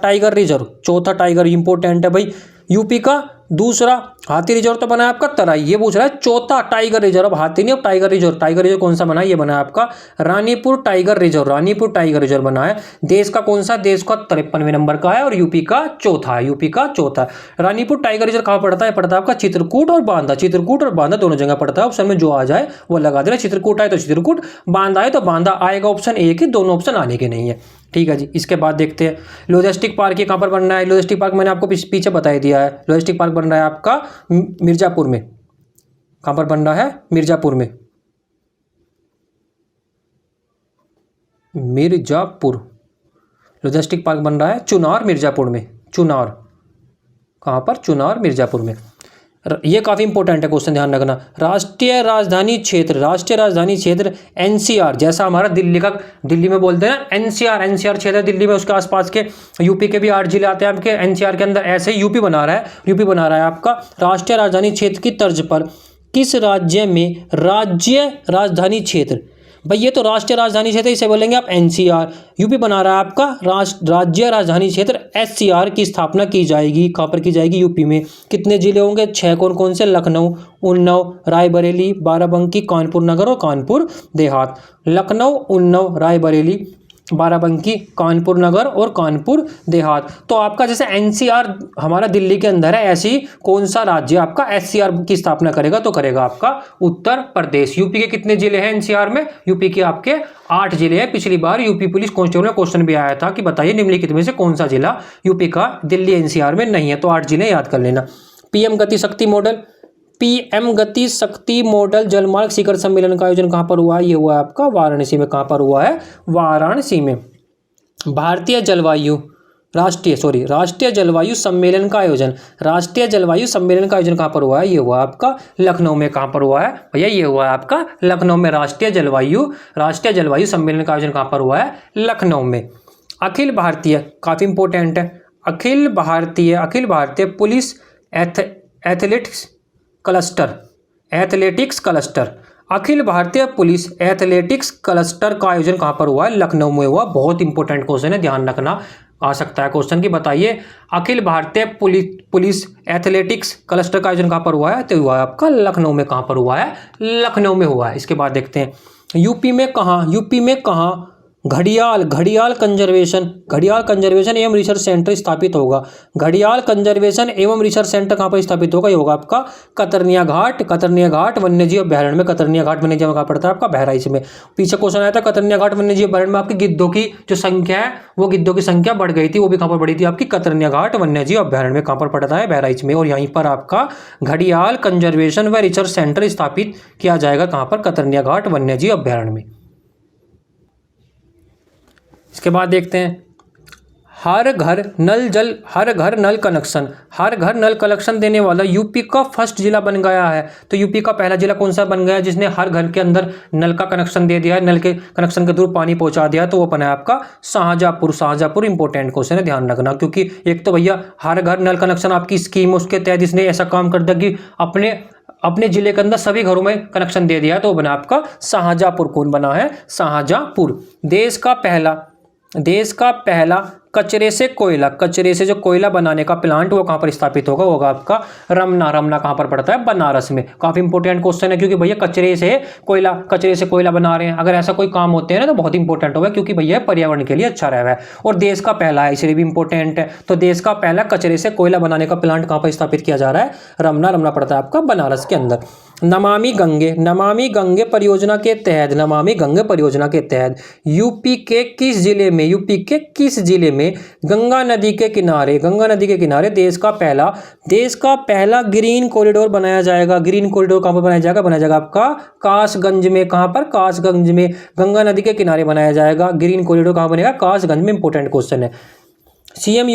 टाइगर इंपॉर्टेंट है भाई। यूपी का दूसरा हाथी रिजर्व तो बना है आपका तराई, ये पूछ रहा है चौथा टाइगर रिजर्व, हाथी नहीं, अब टाइगर रिजर्व कौन सा बना है? ये बना है आपका रानीपुर टाइगर रिजर्व बना है। देश का कौन सा? देश का 53वें नंबर का है, और यूपी का चौथा। रानीपुर टाइगर रिजर्व कहाँ पड़ता है? पड़ता है आपका चित्रकूट और बांदा दोनों जगह पड़ता है। ऑप्शन में जो आ जाए वो लगा देना। चित्रकूट आए तो चित्रकूट, बांदा आए तो बांदा, आएगा ऑप्शन एक ही, दोनों ऑप्शन आने के नहीं है, ठीक है जी। इसके बाद देखते हैं, लॉजिस्टिक पार्क ये कहाँ पर बन रहा है? लॉजिस्टिक पार्क मैंने आपको पीछे बता दिया है। लॉजिस्टिक पार्क बन रहा है आपका मिर्जापुर में। कहाँ पर बन रहा है? मिर्जापुर में। लॉजिस्टिक पार्क बन रहा है चुनार मिर्जापुर में। कहाँ पर? चुनार मिर्जापुर में। ये काफ़ी इंपॉर्टेंट है क्वेश्चन, ध्यान रखना। राष्ट्रीय राजधानी क्षेत्र एनसीआर, जैसा हमारा दिल्ली में बोलते हैं ना एनसीआर क्षेत्र, दिल्ली में उसके आसपास के यूपी के भी 8 जिले आते हैं आपके एनसीआर के अंदर, ऐसे ही यूपी बना रहा है आपका राष्ट्रीय राजधानी क्षेत्र की तर्ज पर। किस राज्य में राज्य राजधानी क्षेत्र? भाई ये तो राष्ट्रीय राजधानी क्षेत्र, इसे बोलेंगे आप एनसीआर। यूपी बना रहा है आपका राज्य राजधानी क्षेत्र एससीआर की स्थापना की जाएगी। कहाँ पर की जाएगी? यूपी में। कितने जिले होंगे? 6। कौन से? लखनऊ, उन्नाव, रायबरेली, बाराबंकी, कानपुर नगर और कानपुर देहात। लखनऊ, उन्नाव, रायबरेली, बाराबंकी, कानपुर नगर और कानपुर देहात। तो आपका जैसे एनसीआर हमारा दिल्ली के अंदर है, ऐसी कौन सा राज्य आपका एससीआर की स्थापना करेगा? तो करेगा आपका उत्तर प्रदेश। यूपी के कितने जिले हैं एनसीआर में? यूपी के आपके 8 जिले हैं। पिछली बार यूपी पुलिस कांस्टेबल में क्वेश्चन भी आया था कि बताइए निम्नलिखित में से कौन सा जिला यूपी का दिल्ली एनसीआर में नहीं है, तो 8 जिले याद कर लेना। पीएम गति शक्ति मॉडल जलमार्ग शिखर सम्मेलन का आयोजन कहाँ पर हुआ है? ये हुआ आपका वाराणसी में। कहाँ पर हुआ है? वाराणसी में। राष्ट्रीय जलवायु सम्मेलन का आयोजन कहाँ पर हुआ है? ये हुआ आपका लखनऊ में। कहाँ पर हुआ है भैया? ये हुआ आपका लखनऊ में। राष्ट्रीय जलवायु सम्मेलन का आयोजन कहाँ पर हुआ है? लखनऊ में। अखिल भारतीय, काफी इंपॉर्टेंट है, Akhil Bharatiya police athletics cluster, Akhil Bharatiya police athletics cluster का आयोजन कहाँ पर हुआ है? लखनऊ में हुआ। बहुत इंपॉर्टेंट क्वेश्चन है, ध्यान रखना। आ सकता है क्वेश्चन की। बताइए Akhil Bharatiya police athletics cluster का आयोजन कहाँ पर हुआ है? तो हुआ है आपका लखनऊ में। कहाँ पर हुआ है? लखनऊ में हुआ है। इसके बाद देखते हैं यूपी में कहाँ घड़ियाल कंजर्वेशन एवं रिसर्च सेंटर स्थापित होगा। घड़ियाल कंजर्वेशन एवं रिसर्च सेंटर कहाँ पर स्थापित होगा? ये होगा आपका कतरनिया घाट वन्यजीव अभ्यारण्य में। कतरनिया घाट वन्यजीव कहाँ पड़ता है? आपका बहराइच में। पीछे क्वेश्चन आया था कतरनिया घाट वन्यजीव अभ्यारण्य में आपकी गिद्धों की जो संख्या है, वो गिद्धों की संख्या बढ़ गई थी, वो भी कहाँ पर बढ़ी थी? आपकी कतरनिया घाट वन्यजीव अभ्यारण्य में। कहाँ पर पड़ता है? बहराइच में। और यहीं पर आपका घड़ियाल कंजर्वेशन व रिसर्च सेंटर स्थापित किया जाएगा। कहाँ पर? कतरनिया घाट वन्यजीव अभ्यारण्य में। इसके बाद देखते हैं हर घर नल कनेक्शन देने वाला यूपी का फर्स्ट जिला बन गया है। तो यूपी का पहला जिला कौन सा बन गया है जिसने हर घर के अंदर नल का कनेक्शन दे दिया है, नल के कनेक्शन के थ्रू पानी पहुंचा दिया? तो वो बना है आपका शाहजहाँपुर। इंपॉर्टेंट क्वेश्चन है, ध्यान रखना, क्योंकि एक तो भैया हर घर नल कनेक्शन आपकी स्कीम, उसके तहत इसने ऐसा काम कर दिया कि अपने जिले के अंदर सभी घरों में कनेक्शन दे दिया है। तो वो बना आपका शाहजहाँपुर। कौन बना है? शाहजहाँपुर। देश का पहला कचरे से जो कोयला बनाने का प्लांट वो कहाँ पर स्थापित होगा आपका रमना कहाँ पर पड़ता है? बनारस में। काफी इंपॉर्टेंट क्वेश्चन है, क्योंकि भैया कचरे से कोयला बना रहे हैं, अगर ऐसा कोई काम होते हैं ना तो बहुत इंपॉर्टेंट होगा, क्योंकि भैया पर्यावरण के लिए अच्छा रहेगा है। और देश का पहला है, इसलिए भी इंपॉर्टेंट है। तो देश का पहला कचरे से कोयला बनाने का प्लांट कहाँ पर स्थापित किया जा रहा है? रमना पड़ता है आपका बनारस के अंदर। नमामि गंगे परियोजना के तहत यूपी के किस जिले में गंगा नदी के किनारे देश का पहला ग्रीन कॉरिडोर बनाया जाएगा? ग्रीन कॉरिडोर कहाँ पर बनाया जाएगा आपका कासगंज में। कहाँ पर? कासगंज में। गंगा नदी के किनारे बनाया जाएगा। ग्रीन कॉरिडोर कहाँ बनेगा? कासगंज में। इंपॉर्टेंट क्वेश्चन है। सीएम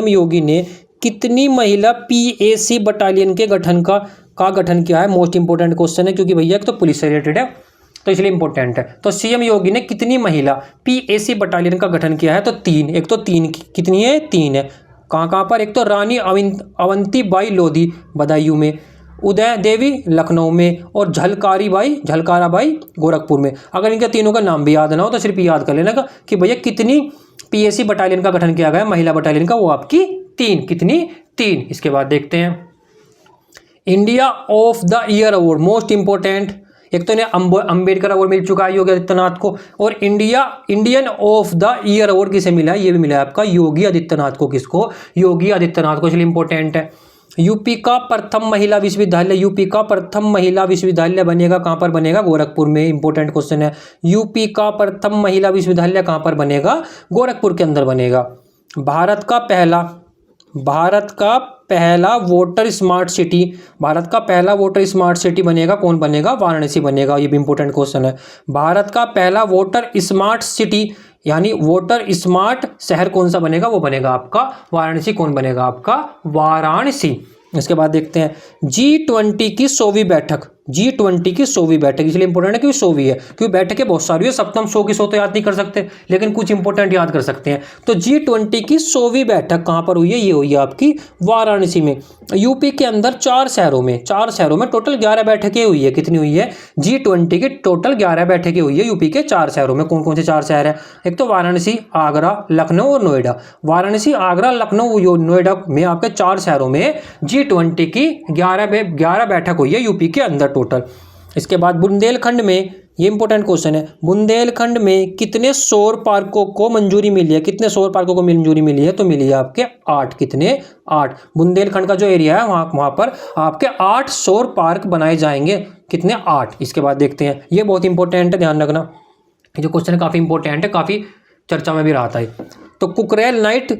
योगी ने कितनी महिला पीएसी बटालियन के गठन किया है? मोस्ट इंपोर्टेंट क्वेश्चन है, क्योंकि भैया तो पुलिस से रिलेटेड है, तो इसलिए इंपॉर्टेंट है। तो सीएम योगी ने कितनी महिला पीएसी बटालियन का गठन किया है? तो 3। एक तो 3 कितनी है? 3 है। कहाँ पर? एक तो रानी अवंतीबाई लोधी बदायूं में, उदय देवी लखनऊ में, और झलकाराबाई गोरखपुर में। अगर इनके तीनों का नाम भी याद ना हो तो सिर्फ याद कर लेना कि भैया कितनी पीएसी बटालियन का गठन किया गया महिला बटालियन का? वो आपकी 3। कितनी? 3। इसके बाद देखते हैं India of the year award. Most important, एक तो इन्हें अंबेडकर अवार्ड मिल चुका है योगी आदित्यनाथ को, और Indian of the year award किसे मिला है? ये भी मिला है आपका योगी आदित्यनाथ को। किसको? योगी आदित्यनाथ को, इसलिए इंपॉर्टेंट है। यूपी का प्रथम महिला विश्वविद्यालय बनेगा? कहाँ पर बनेगा? गोरखपुर में। इंपॉर्टेंट क्वेश्चन है। यूपी का प्रथम महिला विश्वविद्यालय कहाँ पर बनेगा? गोरखपुर के अंदर बनेगा। भारत का पहला वोटर स्मार्ट सिटी बनेगा? कौन बनेगा? वाराणसी बनेगा। ये भी इंपॉर्टेंट क्वेश्चन है। भारत का पहला वोटर स्मार्ट सिटी यानी वोटर स्मार्ट शहर कौन सा बनेगा? वो बनेगा आपका वाराणसी। कौन बनेगा? आपका वाराणसी। इसके बाद देखते हैं G20 की 100वीं बैठक। इसलिए इंपॉर्टेंट है क्योंकि 100वीं है, क्योंकि बैठकें बहुत सारी है, सप्तम 100 की 100 तो याद नहीं कर सकते, लेकिन कुछ इंपॉर्टेंट याद कर सकते हैं। तो G20 की 100वीं बैठक कहाँ पर हुई है? ये हुई है आपकी वाराणसी में। यूपी के अंदर 4 शहरों में टोटल 11 बैठकें हुई है। कितनी हुई है? G20 की टोटल 11 बैठकें हुई है यूपी के 4 शहरों में। कौन कौन से 4 शहर है? एक तो वाराणसी, आगरा, लखनऊ और नोएडा। वाराणसी, आगरा, लखनऊ, नोएडा में आपके 4 शहरों में G20 की 11 बैठक हुई है यूपी के अंदर टोटल। इसके बाद बुंदेलखंड में, ये इंपॉर्टेंट क्वेश्चन है, बुंदेलखंड में कितने सौर पार्कों को मंजूरी मिली है? कितने सौर पार्कों को मंजूरी मिली है? तो मिली है आपके 8। कितने? 8। बुंदेलखंड का जो एरिया है वहाँ पर आपके 8 सौर पार्क बनाए जाएंगे। कितने? 8। इसके बाद देखते हैं, ये बहुत इंपॉर्टेंट है, ध्यान रखना, जो क्वेश्चन है काफ़ी इंपॉर्टेंट है, काफ़ी चर्चा में भी रहा था। तो कुकरेल नाइट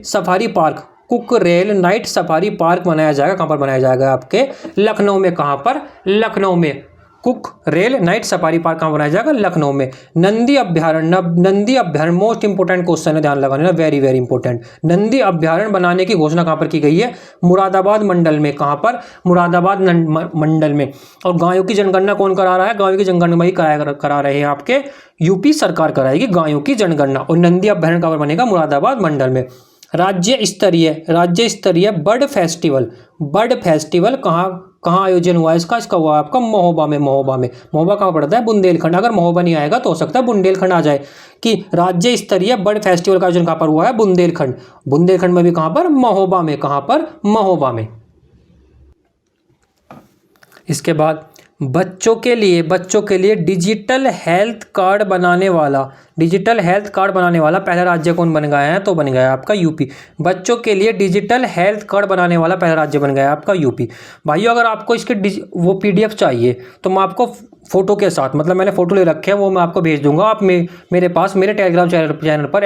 सफारी पार्क बनाया जाएगा। कहाँ पर बनाया जाएगा? आपके लखनऊ में। कहाँ पर? लखनऊ में। कुकरेल नाइट सफारी पार्क कहाँ बनाया जाएगा? लखनऊ में। नंदी अभ्यारण्य मोस्ट इंपोर्टेंट क्वेश्चन है, ध्यान लगाना, वेरी वेरी इंपॉर्टेंट। नंदी अभ्यारण्य बनाने की घोषणा कहाँ पर की गई है? मुरादाबाद मंडल में। कहाँ पर? मुरादाबाद मंडल में। और गायों की जनगणना कौन करा रहा है? गायों की जनगणना करा रहे हैं आपके यूपी सरकार कराएगी गायों की जनगणना। और नंदी अभ्यारण्य कहाँ पर बनेगा? मुरादाबाद मंडल में। राज्य स्तरीय बर्ड फेस्टिवल कहाँ आयोजन हुआ इसका हुआ आपका महोबा में। महोबा कहाँ पड़ता है? बुंदेलखंड। अगर महोबा नहीं आएगा तो हो सकता है बुंदेलखंड आ जाए कि राज्य स्तरीय बर्ड फेस्टिवल का आयोजन कहाँ पर हुआ है? बुंदेलखंड में भी कहाँ पर? महोबा में। कहाँ पर? महोबा में। इसके बाद बच्चों के लिए डिजिटल हेल्थ कार्ड बनाने वाला पहला राज्य कौन बन गया है? तो बन गया आपका यूपी। बच्चों के लिए डिजिटल हेल्थ कार्ड बनाने वाला पहला राज्य बन गया आपका यूपी। भाइयों अगर आपको इसके वो पीडीएफ चाहिए तो मैं आपको फोटो के साथ, मतलब मैंने फोटो ले रखे हैं, वो मैं आपको भेज दूंगा। आप मेरे पास मेरे टेलीग्राम चैनल पर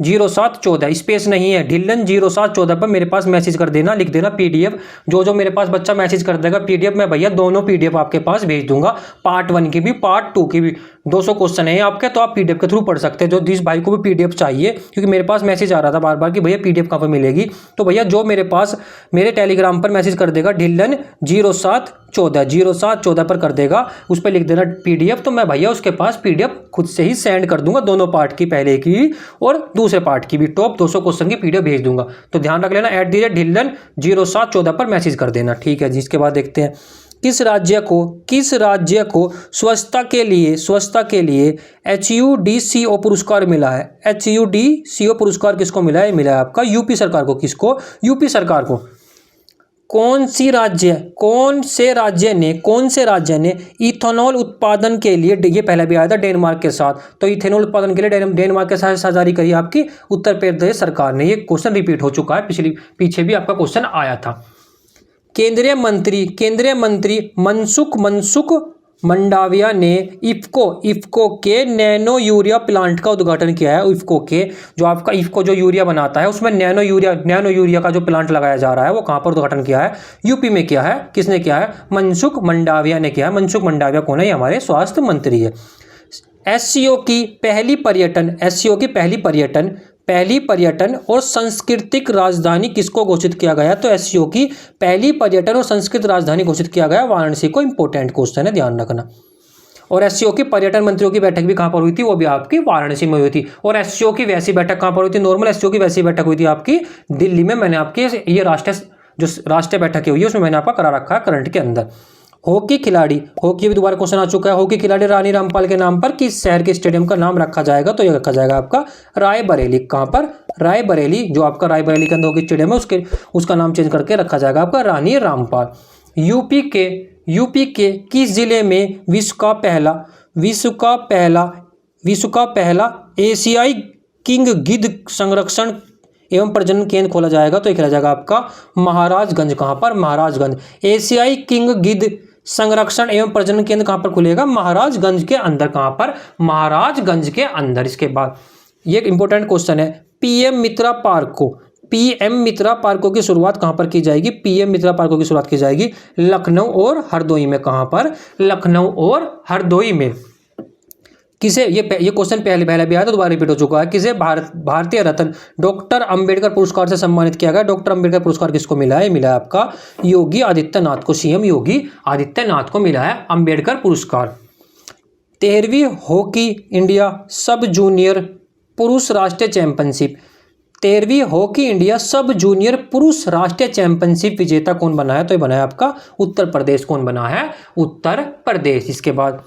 @ढिल्लन0714 स्पेस नहीं है, ढिल्लन0714 पर मेरे पास मैसेज कर देना, लिख देना पीडीएफ। जो मेरे पास बच्चा मैसेज कर देगा पीडीएफ, मैं भैया दोनों पीडीएफ आपके पास भेज दूंगा, पार्ट 1 की भी पार्ट 2 की भी। 200 क्वेश्चन है आपके, तो आप पीडीएफ के थ्रू पढ़ सकते हैं। जो जिस भाई को भी पीडीएफ चाहिए, क्योंकि मेरे पास मैसेज आ रहा था बार बार कि भैया पीडीएफ कहाँ पर मिलेगी, तो भैया जो मेरे पास मेरे टेलीग्राम पर मैसेज कर देगा ढिल्लन0714 पर कर देगा, उस पर लिख देना पीडीएफ, तो मैं भैया उसके पास पीडीएफ खुद से ही सेंड कर दूंगा, दोनों पार्ट की, पहले की और दूसरे पार्ट की भी, टॉप 200 क्वेश्चन की पीडीएफ भेज दूंगा। तो ध्यान रख लेना, @ढिल्लन0714 पर मैसेज कर देना, ठीक है जी। इसके बाद देखते हैं किस राज्य को स्वच्छता के लिए HUDCO पुरस्कार मिला है? HUDCO पुरस्कार किसको मिला है? मिला है आपका यूपी सरकार को। किसको? यूपी सरकार को। कौन से राज्य ने इथेनॉल उत्पादन के लिए, ये पहले भी आया था डेनमार्क के साथ, तो इथेनॉल उत्पादन के लिए डेनमार्क के साथ साझेदारी करी आपकी उत्तर प्रदेश सरकार ने। ये क्वेश्चन रिपीट हो चुका है, पीछे भी आपका क्वेश्चन आया था। केंद्रीय मंत्री मनसुख मंडाविया ने इफ्को के नैनो यूरिया प्लांट का उद्घाटन किया है। इफ्को के जो आपका इफ्को जो यूरिया बनाता है, उसमें नैनो यूरिया का जो प्लांट लगाया जा रहा है, वो कहाँ पर उद्घाटन किया है? यूपी में किया है। किसने किया है? मनसुख मंडाविया ने किया है। मनसुख मंडाविया कौन है? ये हमारे स्वास्थ्य मंत्री है। एससीओ की पहली पर्यटन और सांस्कृतिक राजधानी किसको घोषित किया गया? तो एससीओ की पहली पर्यटन और सांस्कृतिक राजधानी घोषित किया गया वाराणसी को। इंपॉर्टेंट क्वेश्चन है, ध्यान रखना। और एससीओ की पर्यटन मंत्रियों की बैठक भी कहाँ पर हुई थी? वो भी आपकी वाराणसी में हुई थी। और एससीओ की वैसी बैठक कहाँ पर हुई थी? नॉर्मल एससीओ की वैसी बैठक हुई थी आपकी दिल्ली में। मैंने आपकी ये राष्ट्रीय बैठक हुई है, उसमें मैंने आपका करा रखा है करंट के अंदर। हॉकी भी दोबारा क्वेश्चन आ चुका है। हॉकी खिलाड़ी रानी रामपाल के नाम पर किस शहर के स्टेडियम का नाम रखा जाएगा? तो ये रखा जाएगा आपका रायबरेली। कहाँ पर? रायबरेली। जो आपका रायबरेली के अंदर हॉकी स्टेडियम है, उसका नाम चेंज करके रखा जाएगा आपका रानी रामपाल। यूपी के किस जिले में विश्व का पहला एशियाई किंग गिद्ध संरक्षण एवं प्रजनन केंद्र खोला जाएगा? तो ये खोला जाएगा आपका महाराजगंज। कहाँ पर? महाराजगंज। एशियाई किंग गिद्ध संरक्षण एवं प्रजनन केंद्र कहाँ पर खुलेगा? महाराजगंज के अंदर। कहाँ पर? महाराजगंज के अंदर। इसके बाद ये एक इंपॉर्टेंट क्वेश्चन है, पीएम मित्रा पार्कों की शुरुआत कहाँ पर की जाएगी? पीएम मित्रा पार्कों की शुरुआत की जाएगी लखनऊ और हरदोई में। कहाँ पर? लखनऊ और हरदोई में। किसे, ये क्वेश्चन पहले भी आया था, दोबारा रिपीट हो चुका है। किसे भारतीय रत्न डॉक्टर अंबेडकर पुरस्कार से सम्मानित किया गया? डॉक्टर अंबेडकर पुरस्कार किसको मिला है? मिला है आपका योगी आदित्यनाथ को। सीएम योगी आदित्यनाथ को मिला है अंबेडकर पुरस्कार। 13वीं हॉकी इंडिया सब जूनियर पुरुष राष्ट्रीय चैंपियनशिप 13वीं हॉकी इंडिया सब जूनियर पुरुष राष्ट्रीय चैंपियनशिप विजेता कौन बना है? तो ये बना है आपका उत्तर प्रदेश। कौन बना है? उत्तर प्रदेश। इसके बाद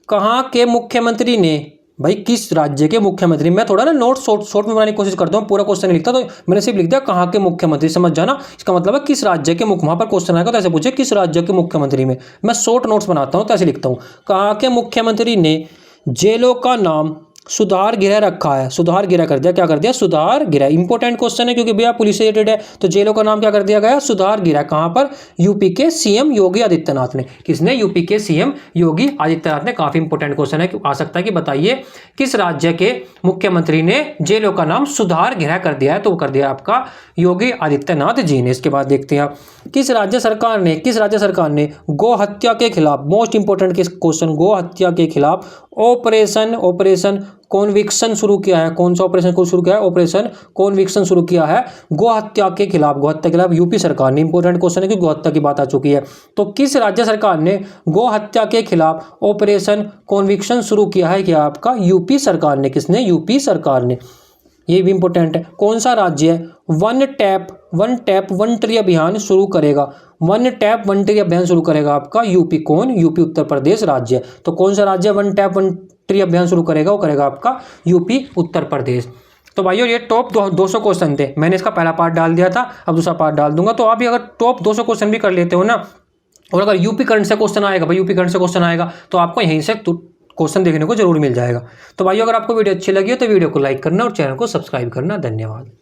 कहाँ के मुख्यमंत्री ने, भाई किस राज्य के मुख्यमंत्री, मैं थोड़ा ना नोट शॉर्ट में बनाने की कोशिश करता हूँ, पूरा क्वेश्चन लिखता, तो मैंने सिर्फ लिख दिया कहाँ के मुख्यमंत्री, समझ जाना। इसका मतलब है किस राज्य के वहाँ पर क्वेश्चन आएगा तो ऐसे पूछे किस राज्य के मुख्यमंत्री में, मैं शॉर्ट नोट्स बनाता हूँ तो ऐसे लिखता हूँ। कहाँ के मुख्यमंत्री ने जेलों का नाम सुधार गृह रखा है? सुधार गृह कर दिया। क्या कर दिया? सुधार गृह। इंपॉर्टेंट क्वेश्चन है क्योंकि भैया पुलिस से रिलेटेड है, तो जेलों का नाम क्या कर दिया गया? सुधार गृह। कहाँ पर? यूपी के सीएम योगी आदित्यनाथ ने। किसने? यूपी के सीएम योगी आदित्यनाथ ने। काफी इंपॉर्टेंट क्वेश्चन है, आ सकता है कि बताइए किस राज्य के मुख्यमंत्री ने जेलों का नाम सुधार गृह कर दिया है? तो वो कर दिया आपका योगी आदित्यनाथ जी ने। इसके बाद देखते हैं आप किस राज्य सरकार ने गौ हत्या के खिलाफ, मोस्ट इंपोर्टेंट क्वेश्चन, गौ हत्या के खिलाफ ऑपरेशन कॉन्विक्शन शुरू किया है? कौन सा ऑपरेशन को शुरू किया है? ऑपरेशन कॉन्विक्शन शुरू किया है गौ हत्या के खिलाफ यूपी सरकार ने। इंपॉर्टेंट क्वेश्चन है कि गौ हत्या की बात आ चुकी है, तो किस राज्य सरकार ने गौ हत्या के खिलाफ ऑपरेशन कॉन्विक्शन शुरू किया है? क्या आपका यूपी सरकार ने। किसने? यूपी सरकार ने। ये भी इंपॉर्टेंट है। कौन सा राज्य वन टैप वन ट्री अभियान शुरू करेगा? वन टैप वन ट्री अभियान शुरू करेगा आपका यूपी। कौन? यूपी, उत्तर प्रदेश राज्य। तो कौन सा राज्य वन टैप वन ट्री अभियान शुरू करेगा? वो करेगा आपका यूपी, उत्तर प्रदेश। तो भाइयों ये टॉप 200 क्वेश्चन थे। मैंने इसका पहला पार्ट डाल दिया था, अब दूसरा पार्ट डाल दूंगा। तो आप भी अगर टॉप 200 क्वेश्चन भी कर लेते हो ना, और अगर यूपी करंट से क्वेश्चन आएगा भाई, यूपी करंट से क्वेश्चन आएगा, तो आपको यहीं से क्वेश्चन देखने को जरूर मिल जाएगा। तो भाइयों अगर आपको वीडियो अच्छी लगी हो तो वीडियो को लाइक करना और चैनल को सब्सक्राइब करना। धन्यवाद।